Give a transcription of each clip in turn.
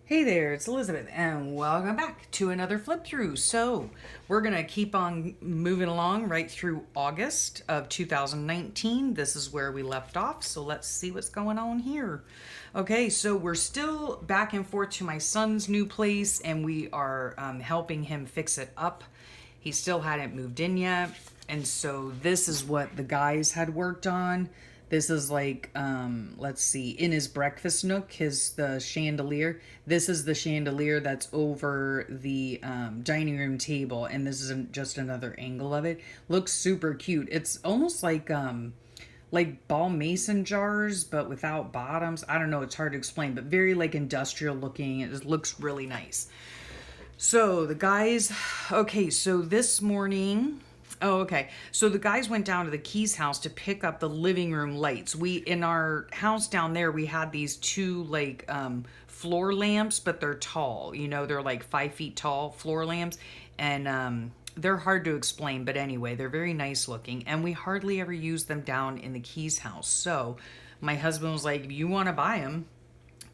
Hey there, it's Elizabeth, and welcome back to another flip through. So, we're going to keep on moving along right through August of 2019. This is where we left off, so let's see what's going on here. Okay, so we're still back and forth to my son's new place, and we are helping him fix it up. He still hadn't moved in yet, and so this is what the guys had worked on. This is like, let's see, in his breakfast nook, the chandelier. This is the chandelier that's over the dining room table, and this is just another angle of it. Looks super cute. It's almost like ball mason jars, but without bottoms. I don't know. It's hard to explain, but very like industrial looking. It looks really nice. So the guys, okay. So this morning. Oh, okay. So the guys went down to the Keys house to pick up the living room lights. In our house down there, we had these two like floor lamps, but they're tall. They're like 5 feet tall floor lamps, and they're hard to explain. But anyway, they're very nice looking, and we hardly ever use them down in the Keys house. So my husband was like, "You want to buy them?"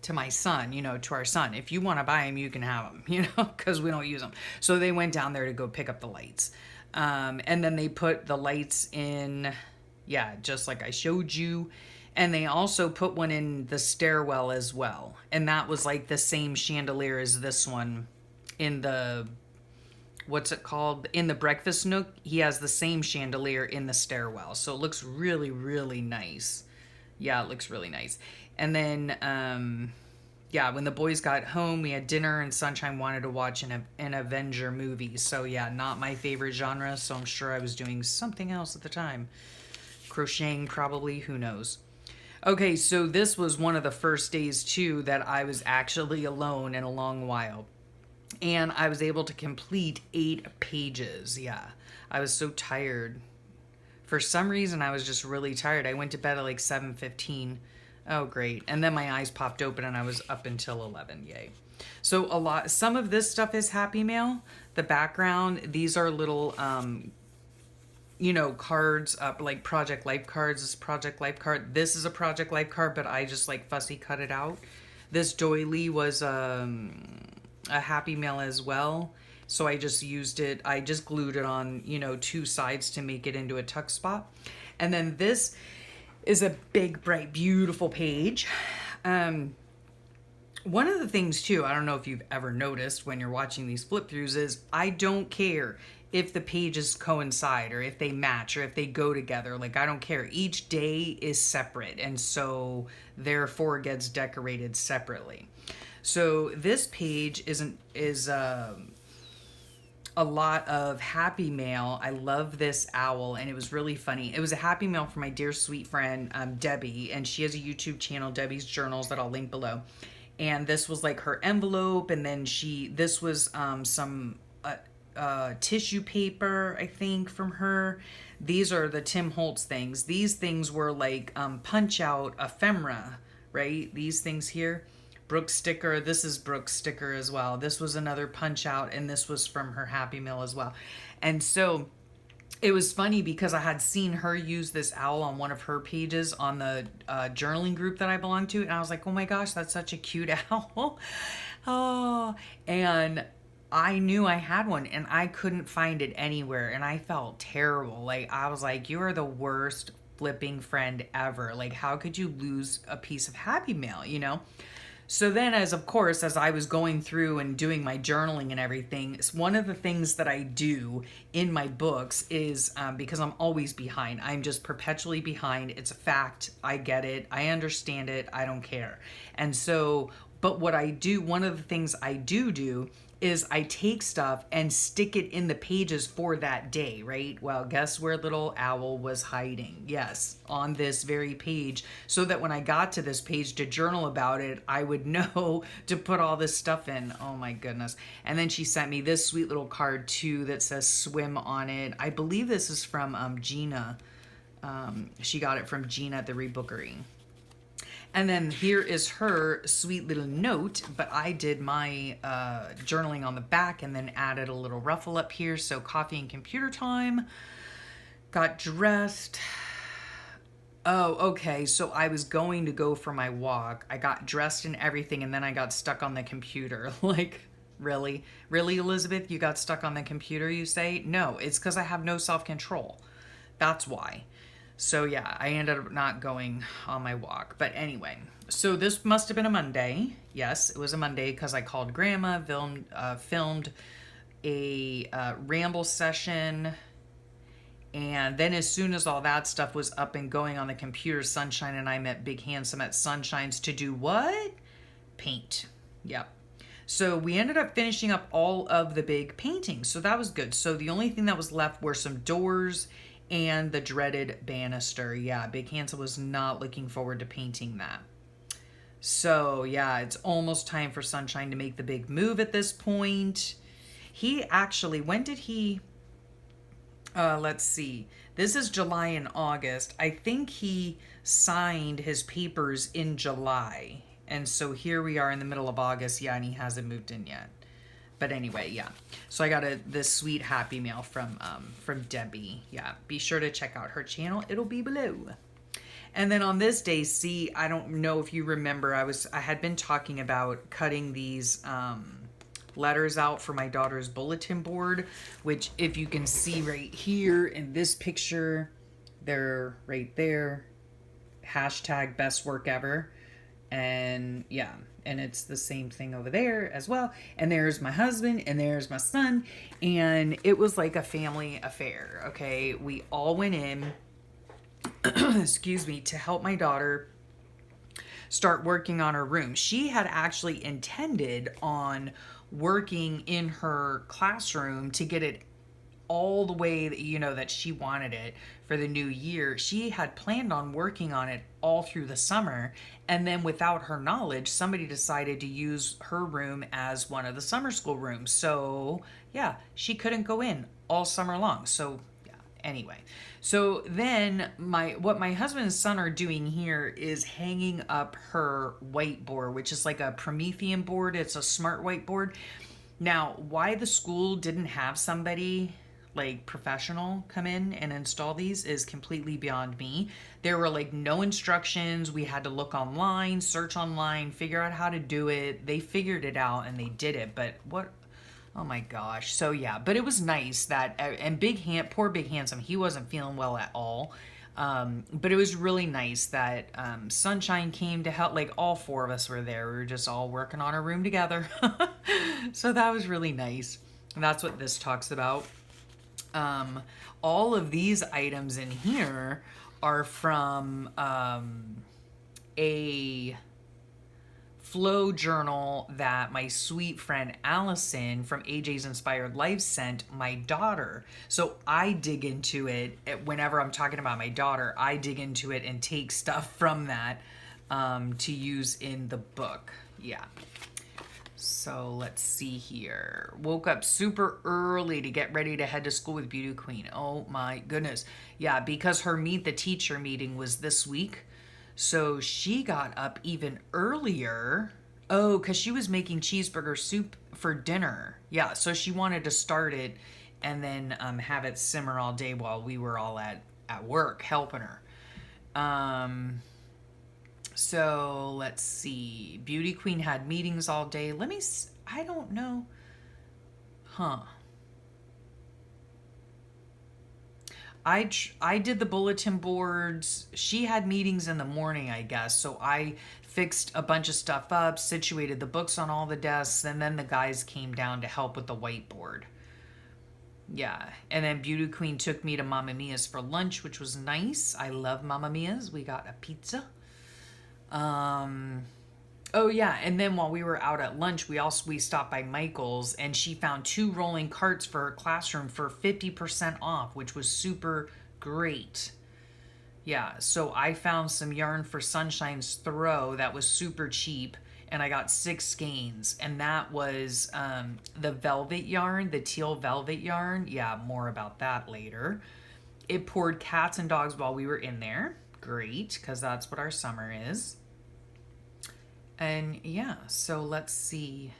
To my son, to our son, if you want to buy them, you can have them, because we don't use them. So they went down there to go pick up the lights. And then they put the lights in, yeah, just like I showed you. And they also put one in the stairwell as well. And that was like the same chandelier as this one in the, what's it called? In the breakfast nook. He has the same chandelier in the stairwell. So it looks really, really nice. Yeah, it looks really nice. And then, yeah, when the boys got home, we had dinner, and Sunshine wanted to watch an Avenger movie. So, yeah, not my favorite genre, so I'm sure I was doing something else at the time. Crocheting, probably, who knows. Okay, so this was one of the first days, too, that I was actually alone in a long while. And I was able to complete 8 pages. Yeah, I was so tired. For some reason, I was just really tired. I went to bed at like 7:15. Oh, great. And then my eyes popped open and I was up until 11. Yay. So some of this stuff is Happy Mail. The background, these are little, cards, like Project Life cards. This Project Life card. This is a Project Life card, but I just like fussy cut it out. This doily was a Happy Mail as well. So I just used it. I just glued it on, 2 sides to make it into a tuck spot. And then this is a big, bright, beautiful page. One of the things, too, I don't know if you've ever noticed when you're watching these flip throughs, is I don't care if the pages coincide or if they match or if they go together. Like, I don't care. Each day is separate, and so therefore gets decorated separately. So this page is a lot of Happy Mail. I love this owl, and it was really funny. It was a Happy Mail from my dear sweet friend Debbie, and she has a YouTube channel, Debbie's Journals, that I'll link below. And this was like her envelope, and then this was some tissue paper, I think, from her. These are the Tim Holtz things. These things were like punch out ephemera, right? These things here. Brooke sticker. This is Brooke's sticker as well. This was another punch out, and this was from her Happy Meal as well. And so it was funny because I had seen her use this owl on one of her pages on the journaling group that I belong to, and I was like, oh my gosh, that's such a cute owl. Oh, and I knew I had one, and I couldn't find it anywhere, and I felt terrible. Like, I was like, you are the worst flipping friend ever. Like, how could you lose a piece of Happy Mail? So then, as I was going through and doing my journaling and everything, one of the things that I do in my books is, because I'm always behind, I'm just perpetually behind. It's a fact. I get it. I understand it. I don't care. And so, but what I do, one of the things I do is I take stuff and stick it in the pages for that day, right? Well, guess where little owl was hiding? Yes, on this very page, so that when I got to this page to journal about it, I would know to put all this stuff in. Oh my goodness. And then she sent me this sweet little card too that says swim on it. I believe this is from Gina. She got it from Gina at the Rebookery. And then here is her sweet little note, but I did my journaling on the back and then added a little ruffle up here. So coffee and computer time, got dressed, Oh, okay. So I was going to go for my walk. I got dressed and everything, and then I got stuck on the computer. Like, really? Really, Elizabeth? You got stuck on the computer, you say? No, it's because I have no self control. That's why. So, yeah, I ended up not going on my walk. But anyway, so this must have been a Monday. Yes, it was a Monday because I called Grandma, filmed a ramble session, and then as soon as all that stuff was up and going on the computer, Sunshine and I met Big Handsome at Sunshine's to do what? Paint. Yep. So we ended up finishing up all of the big paintings. So that was good. So the only thing that was left were some doors and the dreaded banister. Yeah, Big Handsome was not looking forward to painting that. So yeah, it's almost time for Sunshine to make the big move at this point. He actually, when did he let's see. This is July and August. I think he signed his papers in July. And so here we are in the middle of August. Yeah, and he hasn't moved in yet. But anyway, yeah. So I got this sweet happy mail from Debbie. Yeah, be sure to check out her channel. It'll be below. And then on this day, see, I don't know if you remember, I had been talking about cutting these letters out for my daughter's bulletin board, which if you can see right here in this picture, they're right there. Hashtag best work ever. And yeah, and it's the same thing over there as well. And there's my husband and there's my son. And it was like a family affair. Okay. We all went in, excuse me, to help my daughter start working on her room. She had actually intended on working in her classroom to get it all the way that that she wanted it for the new year. She had planned on working on it all through the summer, and then without her knowledge, somebody decided to use her room as one of the summer school rooms. So yeah, she couldn't go in all summer long. So anyway, so then what my husband and son are doing here is hanging up her whiteboard, which is like a Promethean board. It's a smart whiteboard. Now, why the school didn't have somebody like professional come in and install these is completely beyond me. There were like no instructions. We had to look online, search online, figure out how to do it. They figured it out and they did it. But what? Oh my gosh. So yeah, but it was nice that, and poor Big Handsome, he wasn't feeling well at all. But it was really nice that Sunshine came to help. Like all four of us were there. We were just all working on our room together. So that was really nice. And that's what this talks about. All of these items in here are from a flow journal that my sweet friend Allison from AJ's Inspired Life sent my daughter. So I dig into it whenever I'm talking about my daughter. I dig into it and take stuff from that to use in the book. Yeah. So let's see here. Woke up super early to get ready to head to school with Beauty Queen. Oh my goodness. Yeah, because her Meet the Teacher meeting was this week. So she got up even earlier. Oh, because she was making cheeseburger soup for dinner. Yeah, so she wanted to start it and then have it simmer all day while we were all at work helping her. So let's see. Beauty Queen had meetings all day. I don't know. Huh. I did the bulletin boards. She had meetings in the morning, I guess. So I fixed a bunch of stuff up, situated the books on all the desks, and then the guys came down to help with the whiteboard. Yeah. And then Beauty Queen took me to Mamma Mia's for lunch, which was nice. I love Mamma Mia's. We got a pizza. Oh yeah, and then while we were out at lunch, we stopped by Michael's, and she found 2 rolling carts for her classroom for 50% off, which was super great. Yeah, so I found some yarn for Sunshine's throw that was super cheap, and I got 6 skeins, and that was the velvet yarn, the teal velvet yarn. Yeah, more about that later. It poured cats and dogs while we were in there. Great, because that's what our summer is. And yeah, so let's see.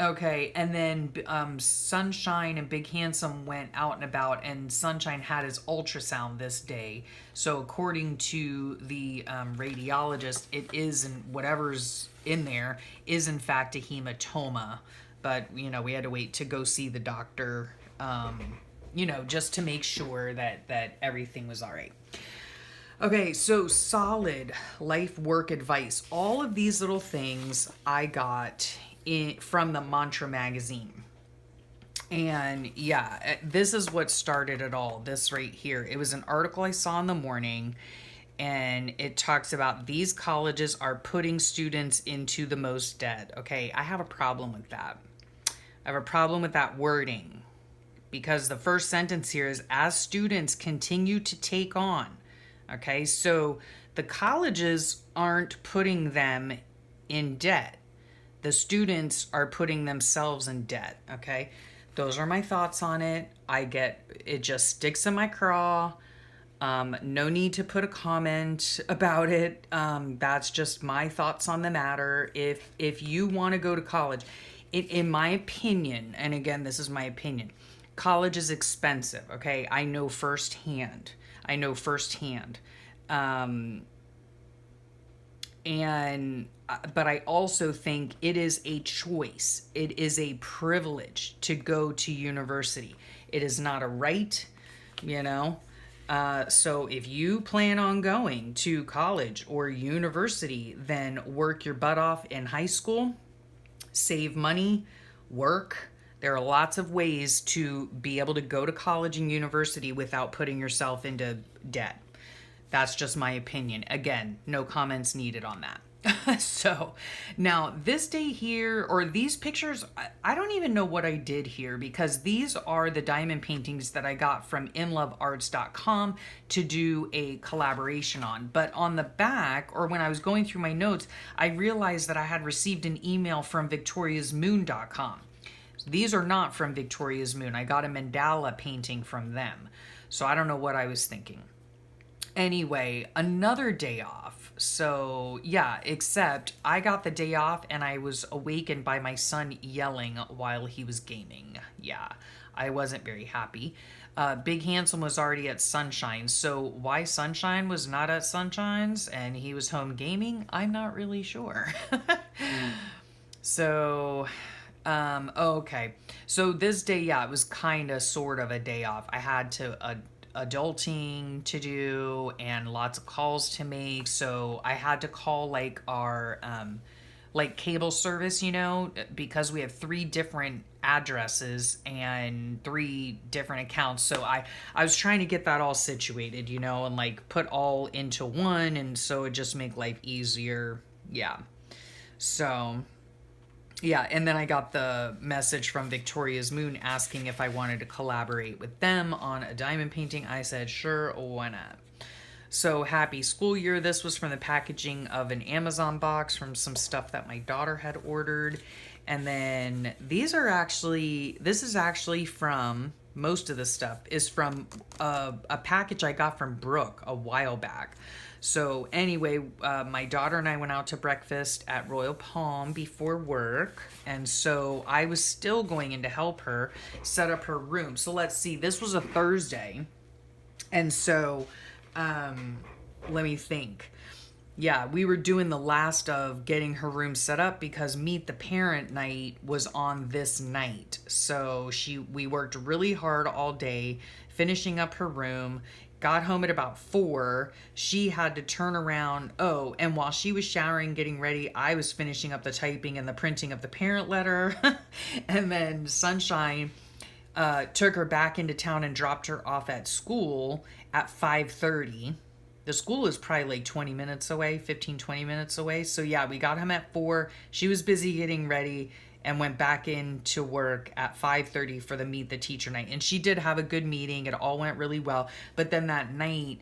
Okay, and then Sunshine and Big Handsome went out and about, and Sunshine had his ultrasound this day. So according to the radiologist, it is, and whatever's in there is in fact a hematoma. But we had to wait to go see the doctor, just to make sure that everything was all right. Okay, so solid life work advice. All of these little things I got from the Mantra magazine. And yeah, this is what started it all. This right here. It was an article I saw in the morning, and it talks about these colleges are putting students into the most debt. Okay, I have a problem with that. I have a problem with that wording, because the first sentence here is, as students continue to take on. Okay, so the colleges aren't putting them in debt. The students are putting themselves in debt. Okay, those are my thoughts on it. It just sticks in my craw. No need to put a comment about it. That's just my thoughts on the matter. If you want to go to college, in my opinion, and again, this is my opinion, college is expensive. Okay, I know firsthand. But I also think it is a choice. It is a privilege to go to university. It is not a right, So if you plan on going to college or university, then work your butt off in high school, save money, work. There are lots of ways to be able to go to college and university without putting yourself into debt. That's just my opinion. Again, no comments needed on that. So now this day here, or these pictures, I don't even know what I did here, because these are the diamond paintings that I got from inlovearts.com to do a collaboration on. But on the back, or when I was going through my notes, I realized that I had received an email from victoriasmoon.com. These are not from Victoria's Moon. I got a mandala painting from them. So I don't know what I was thinking. Anyway, another day off. So yeah, except I got the day off and I was awakened by my son yelling while he was gaming. Yeah, I wasn't very happy. Big Handsome was already at Sunshine. So why Sunshine was not at Sunshine's and he was home gaming, I'm not really sure. So... okay. So this day, yeah, it was kind of sort of a day off. I had adulting to do and lots of calls to make. So I had to call our cable service, because we have 3 different addresses and 3 different accounts. So I was trying to get that all situated, and put all into one. And so it just make life easier. Yeah. So... yeah, and then I got the message from Victoria's Moon asking if I wanted to collaborate with them on a diamond painting. I said, sure, why not? So happy school year. This was from the packaging of an Amazon box from some stuff that my daughter had ordered. And then this is actually from, most of the stuff is from a package I got from Brooke a while back. So anyway, my daughter and I went out to breakfast at Royal Palm before work. And so I was still going in to help her set up her room. So let's see, this was a Thursday. And so, let me think. Yeah, we were doing the last of getting her room set up because Meet the Parent night was on this night. So we worked really hard all day finishing up her room. Got home at about 4. She had to turn around. Oh, and while she was showering, getting ready, I was finishing up the typing and the printing of the parent letter. And then Sunshine took her back into town and dropped her off at school at 5:30. The school is probably 20 minutes away, 15, 20 minutes away. So yeah, we got home at 4. She was busy getting ready and went back into work at 5:30 for the Meet the Teacher night. And she did have a good meeting. It all went really well. But then that night,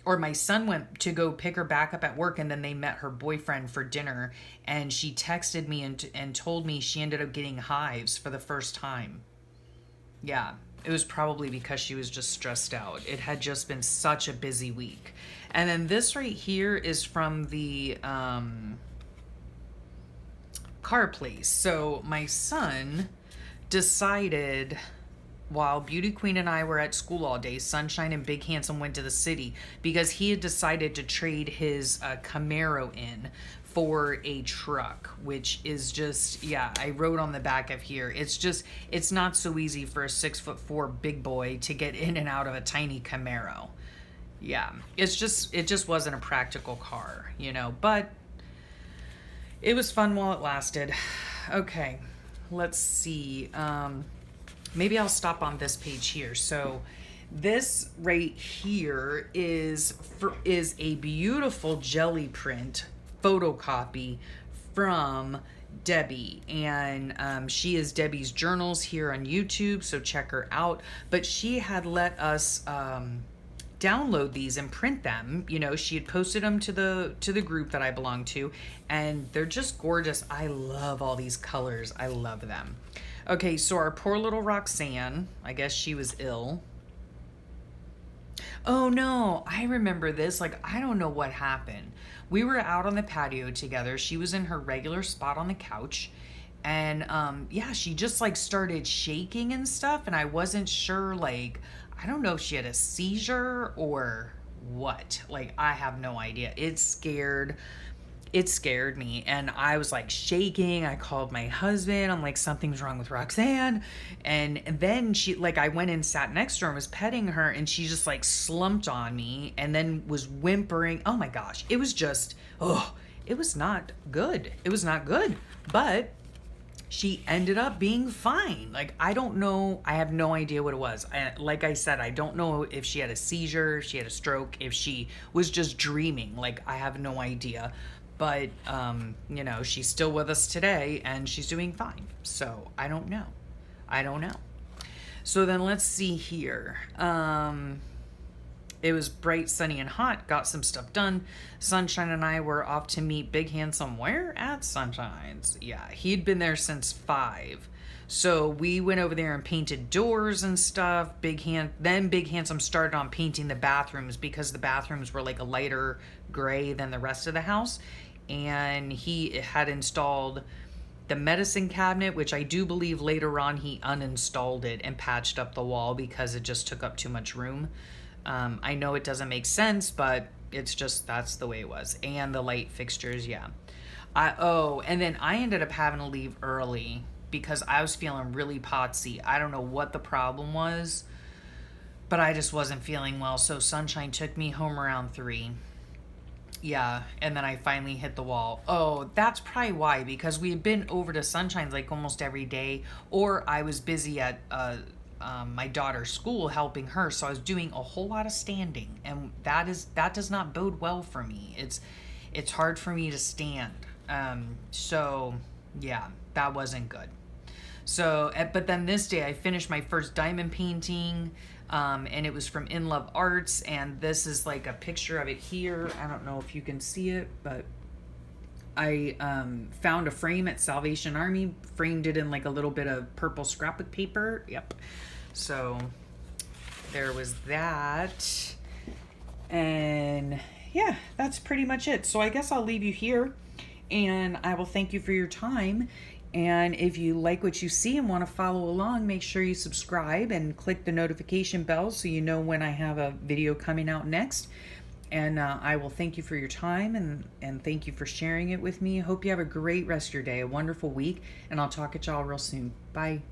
or my son went to go pick her back up at work, and then they met her boyfriend for dinner. And she texted me and told me she ended up getting hives for the first time. Yeah, it was probably because she was just stressed out. It had just been such a busy week. And then this right here is from the... car place. So my son decided while Beauty Queen and I were at school all day, Sunshine and Big Handsome went to the city because he had decided to trade his Camaro in for a truck, which is just, yeah, I wrote on the back of here. It's not so easy for a 6'4" big boy to get in and out of a tiny Camaro. Yeah, it just wasn't a practical car, but it was fun while it lasted. Okay, let's see. Maybe I'll stop on this page here. So this right here is a beautiful jelly print photocopy from Debbie, and she is Debbie's Journals here on YouTube, so check her out. But she had let us download these and print them. She had posted them to the group that I belong to, and they're just gorgeous. I love all these colors. I love them. Okay, so our poor little Roxanne, I guess she was ill. Oh no, I remember this. I don't know what happened. We were out on the patio together. She was in her regular spot on the couch. And yeah, she just started shaking and stuff. And I wasn't sure, I don't know if she had a seizure or what. I have no idea. It scared me, and I was shaking. I called my husband. I'm like, something's wrong with Roxanne. And then she, I went and sat next to her and was petting her, and she just slumped on me and then was whimpering. Oh my gosh, it was just, it was not good. It was not good. But she ended up being fine. I don't know. I have no idea what it was. Like I said, I don't know if she had a seizure, if she had a stroke, if she was just dreaming. I have no idea. But, she's still with us today and she's doing fine. So I don't know. So then let's see here. It was bright, sunny, and hot. Got some stuff done. Sunshine and I were off to meet Big Handsome where? At Sunshine's. Yeah, he'd been there since 5. So we went over there and painted doors and stuff. Then Big Handsome started on painting the bathrooms because the bathrooms were a lighter gray than the rest of the house. And he had installed the medicine cabinet, which I do believe later on he uninstalled it and patched up the wall because it just took up too much room. I know it doesn't make sense, but it's just, that's the way it was. And the light fixtures, yeah. And then I ended up having to leave early because I was feeling really potsy. I don't know what the problem was, but I just wasn't feeling well. So Sunshine took me home around 3. Yeah, and then I finally hit the wall. Oh, that's probably why, because we had been over to Sunshine's almost every day, or I was busy at my daughter's school helping her, so I was doing a whole lot of standing, and that does not bode well for me. It's hard for me to stand. So yeah, that wasn't good. So, but then this day I finished my first diamond painting. And it was from In Love Arts, and this is a picture of it here. I don't know if you can see it, but I found a frame at Salvation Army, framed it in a little bit of purple scrapbook paper. Yep. So there was that. And yeah, that's pretty much it. So I guess I'll leave you here, and I will thank you for your time. And if you like what you see and want to follow along, make sure you subscribe and click the notification bell so you know when I have a video coming out next. And I will thank you for your time and thank you for sharing it with me. I hope you have a great rest of your day, a wonderful week, and I'll talk at y'all real soon. Bye.